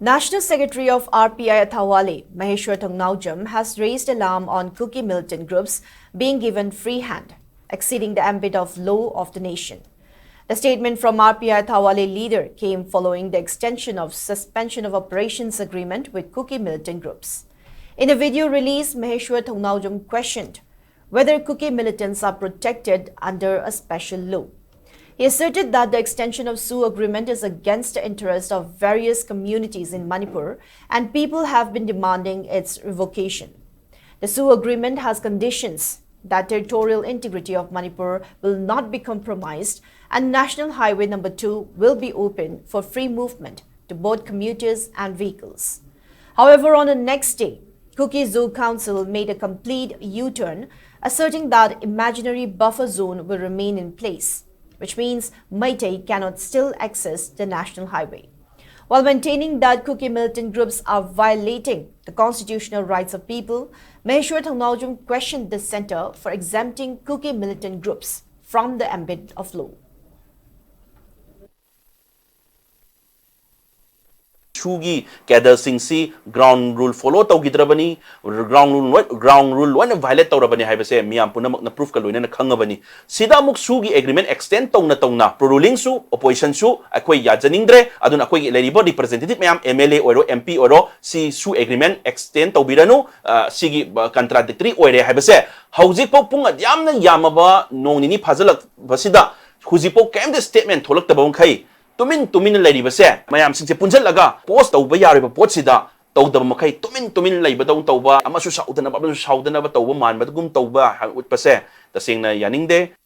National Secretary of RPI Athawale, Maheshwar Thongnaujam, has raised alarm on KUKI militant groups being given free hand, exceeding the ambit of law of the nation. The statement from RPI Athawale leader came following the extension of suspension of operations agreement with KUKI militant groups. In a video release, Maheshwar Thongnaujam questioned whether KUKI militants are protected under a special law. He asserted that the extension of SoO agreement is against the interest of various communities in Manipur and people have been demanding its revocation. The SoO agreement has conditions that territorial integrity of Manipur will not be compromised and National Highway No. 2 will be open for free movement to both commuters and vehicles. However, on the next day, KUKI Zoo Council made a complete U-turn, asserting that imaginary buffer zone will remain in place, which means Meitei cannot still access the national highway. While maintaining that KUKI militant groups are violating the constitutional rights of people, Maheshwar Thongnaujam questioned the Centre for exempting KUKI militant groups from the ambit of law. SoO'गी cadresingsi ground rule follow tawgidrabani ground rule loina violate tawrabani haibase miyam punamak na proof ka loina na khangabani sida muk SoO'gi agreement extend tawna pro-ruling su opposition su akoi yajaningdre aduna akoi leribo representative miyam MLA oiro MP oiro si SoO agreement extend tawbiranu sigi contradictory oire haibase hauzik po pung adyamna yamaba nongnini phajalak basida hujipo kem statement tholak tabong khai tumin lady base mayam sing se punjal laga post tawba yariba potsida tawdaba makai tumin laiba daw tawba amasu saudana ba saudana ba tawba man ba gum tawba utpase tasing na yaningde